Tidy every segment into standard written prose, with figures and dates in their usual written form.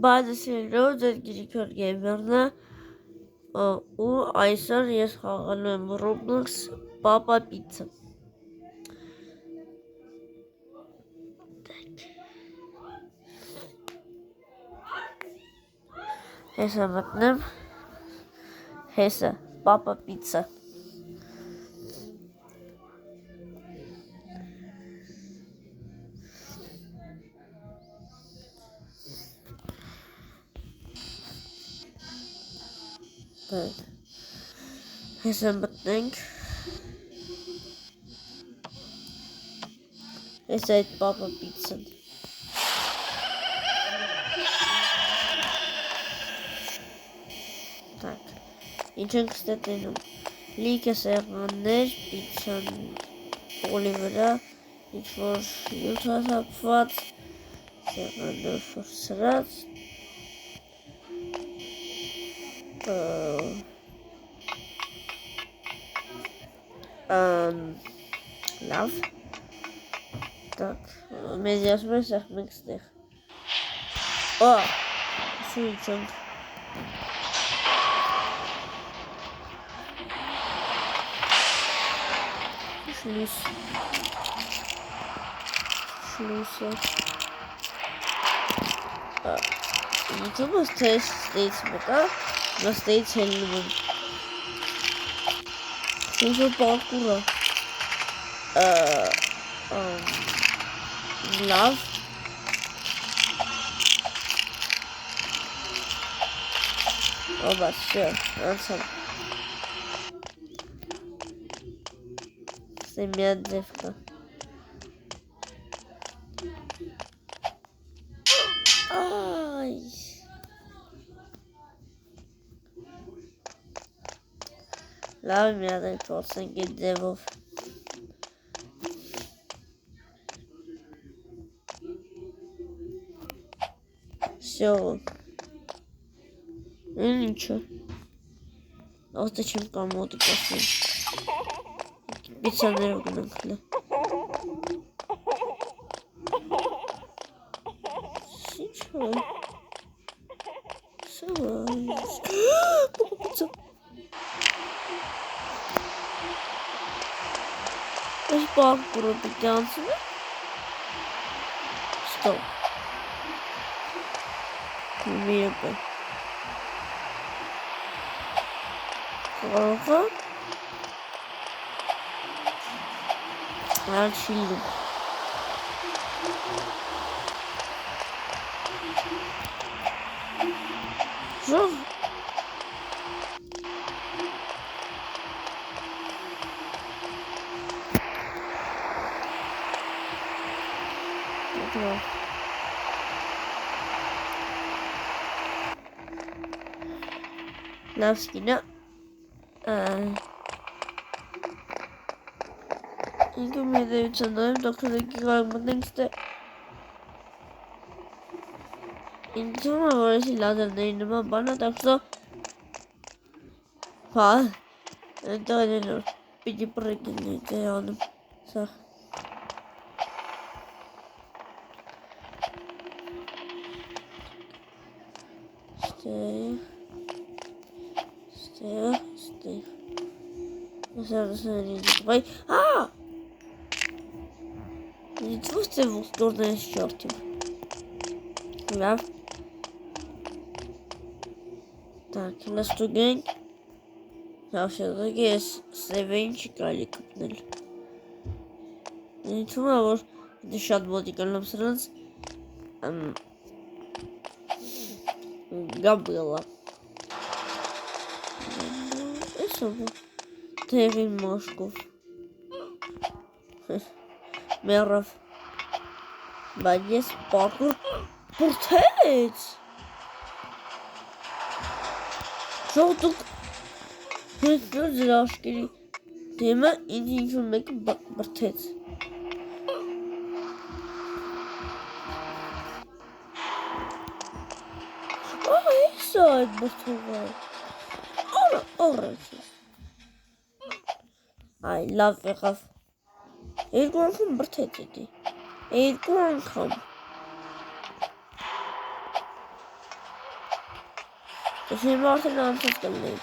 Բադասելով ձեր գիրիքոր գեյմերն է ու այսօր ես խաղալու եմ Roblox Papa Pizza Հեսը մտնեմ Հեսը Papa Pizza Հեսը մտնենք Հեսը այդ Papa Pizza-ն Ինչ ենք ստետենում լիքը սեղաններ պիցան պոլի վրա ինչ-որ յութասապված սեղաններ որ սրած լավ մեզ ասում են սեղ մենք ստեղ սույչ ենք Schlüssel. YouTube steeds elkaar, maar steeds helemaal. Hoeveel parkour? Love. Oh, but sure, answer. Семья девка. Ай. Лав меня так просто девов. Все. Ну ничего. А вот зачем кому-то после? Пиццанеров гнали. Сейчас. Пицца. Ось паркуру підтягнути. Стоп. Мірка. Коротко. Açıldım. Zor. Lavskina. İlk ümide uçanlarım 9'daki kalmadan işte İntuma varışı lazerlerine bana taksa Fa Entonces pidi por aquí te aldım Sağ Stay Mesela söyleyecek Vay Ничего двухстворная щёртим. Да. Так, у нас студень. А все-таки севенчик али купнули. Ничего, вот дышат бодикальным сразу. Габыла. Это Терин Мошков. Merhaba. Yes parkur portet. Çok güzel aşkı. Tema individual portet. Side portet. Alright. I love it. Երկու անգամ բրթեց էդի, երկու անգամ, Şimdi artık ansız kılmayayım.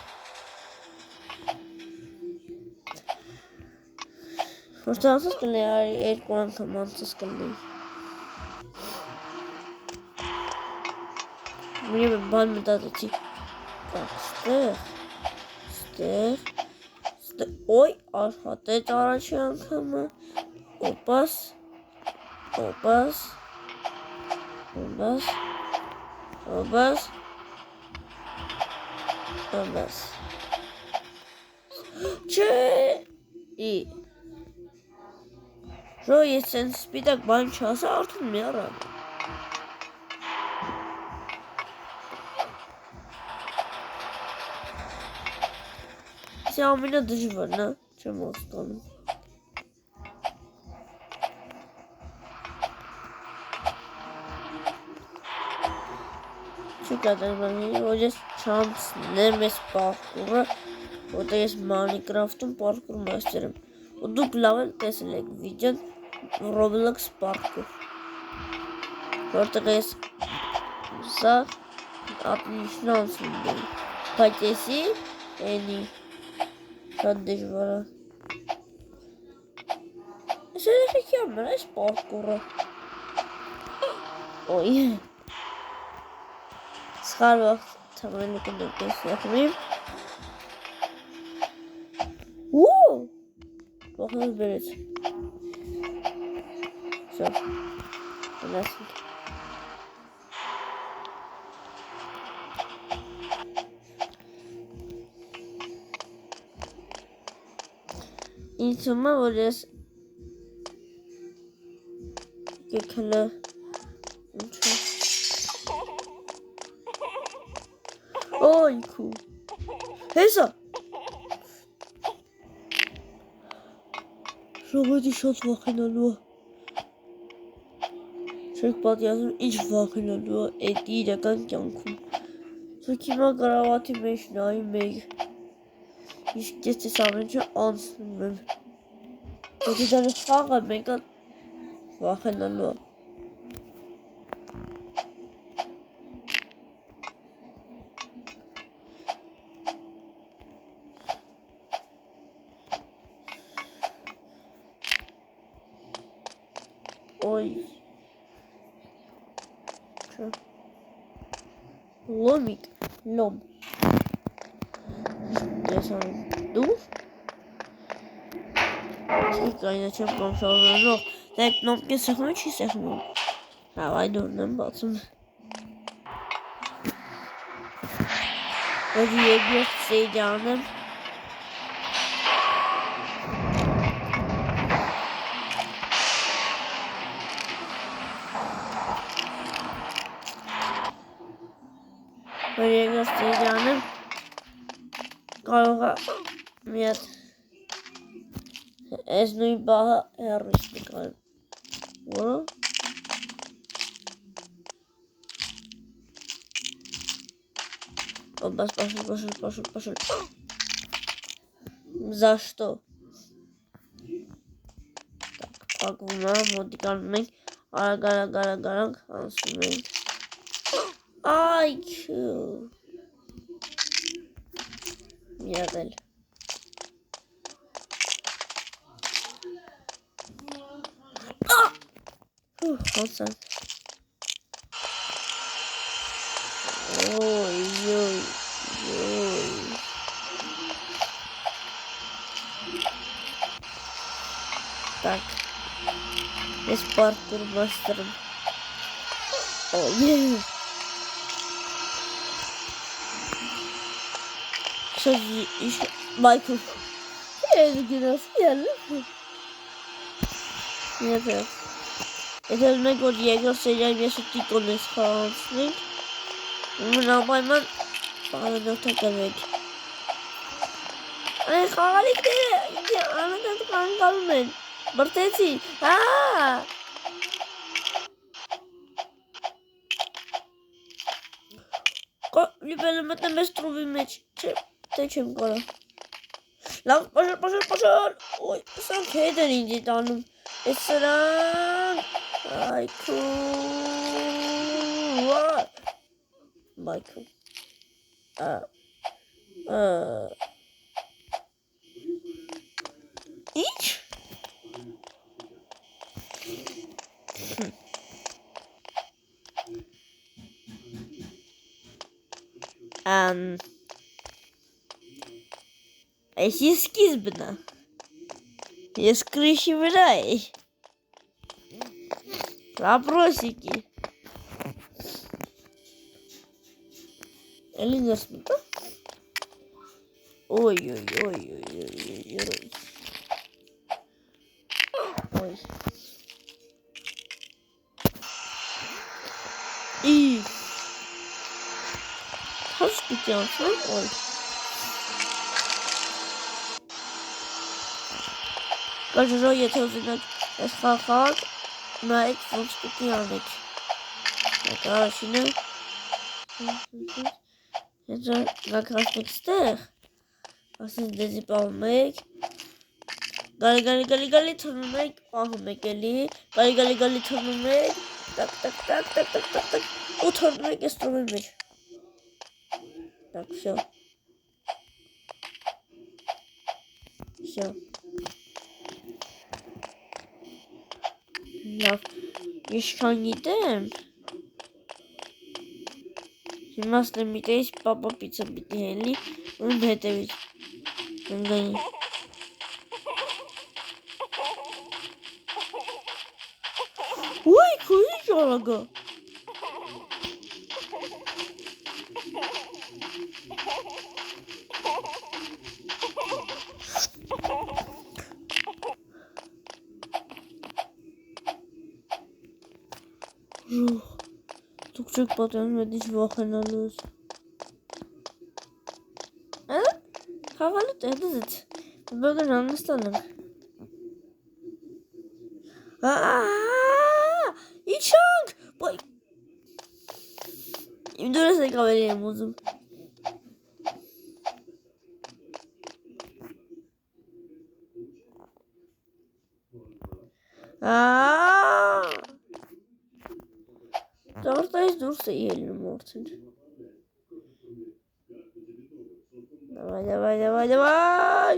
Ansız kılmayayım. Eğer kuantum ansız kılmayayım. Мне бы бан дать идти. Так, стер. Ой, аж хатать арачанкамı. Опас. Опас. Опас. Опас. Опас. Че? İyi. Roy sen spidak ban çalsa artırmıyor abi. Xiaomi'nin dışı var ne? Çem olsun. Çünkü ben o yüzden şans nemes parkuru. O da есть Minecraft'ın parkur masterim. O da level teselek video Roblox parkur. Orada есть за 60 olsun. Patatesi en iyi. Sadece var. Şöyle çekiyorum ben parkuru. Oy. Sıkar vakit tamamen kadar yapmayayım. Woo! Bakalım böyle. So. Nasıl? İnsanlar oraya gekele. Oy cool. Hesa. Şöyle şat vakın alıyor. Çek bat yazım iç vakın alıyor. Ettiği de kan yankım. Sokima karavati meşnayı meg. Hiç geçti sadece ansın. Peki de faga mega vakın alıyor. Oy. Lomik. Lom. Desem. Dur. İlk ayda çapkam sağlığı yok. Tek nokta sakın çiğ sakın. Havay dördüm batım. Hadi bir şey canım. Hadi göstereceğim. Kavga. Miyat. Esnui baha herristik abi. Bunu. O пошел. За что? Так, как модикальный. Гараг, инструмент. Ай, чё? Миратель. Вот он. Ой. Так. Без паркур мастером. Ой. Сейчас еще Майкл. Я не съел. Нет. Это не год я сегодня не шутил con el Hansling. Una bayman bana da gelmek. Ay khalik de ana da kan kalmen. Bertesi. Ha. Ko libelmente me struvi meç. Teçim kola. Lan pashal. Oy sen keden indi tanım. Esran. Ay cool. Michael. Ինչ։ Այս ես սկիզբն է։ Ես կրիշի վրա էի։ Վապրոսիկի։ Էլի ներս մտա։ Ой. И. Հաշկի ճանցնեմ, ой. Կաժրո, եթե ուզինակ ես խաղ, նայեք ոնց պիտի անեք։ Առաջինը հետո նակրացնեք ստեղ, ասես դեզի պահում եք, գալի թռնում եք, պահում եք էլի, գալի թռնում եք, տակ, ու թռնում եք ես տրոմի մեջ։ Так, всё. Լավ, իշքան գիտեմ, հիմա ստեմիտեից պապա պիցա պիտի հելի, ուն հետևից, ընգանի։ Ոյ, քո ինչ արագա։ Դուք չեք պատրանում այդ ինչ վախենալուց։ Խաղալու տեղից բգն անստանանք։ Իչանք, բոյ։ Իմ դուրս եք ավելի եմ ուզում։ Տարտայից դուրս է ելնում որդին։ Давай.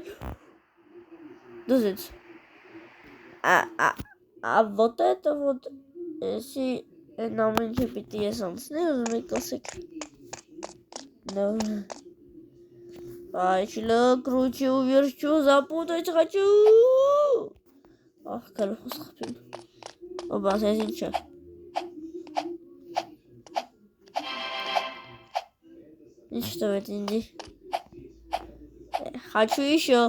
Դուզից։ Вот это вот, если нам ինչ պիտի ես անցնի, ուզում եք ասեք։ Այչլը, կրուչի ու վերջու, запутать хочу։ Ահ, կալուխս խպին։ Ոբաս, ես ինչը։ Ինչ տվեց ինձի։ Хочу еще։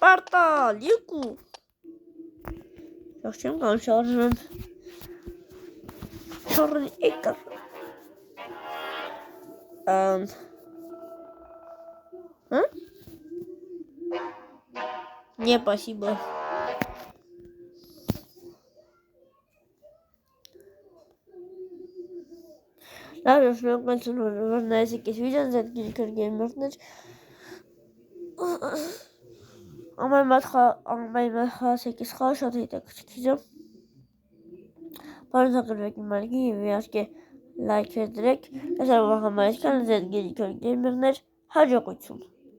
Պարտալ, եկու։ Շաղ չեմ կամ շարժվեմ։ Շարժն եկար։ Не, спасибо. Լավ, շնորհակալություն, որ նայեցիք այս վիդեոն, Zedgeeker Gamer-ներ։ Ամեն խաղացեք ես խաղը շատ հետաքրքիր է։ Բարոյական մարգի եւ իհարկե լայքեր դրեք։ Ես հավատում եմ, Zedgeeker Gamer-ներ հաջողություն։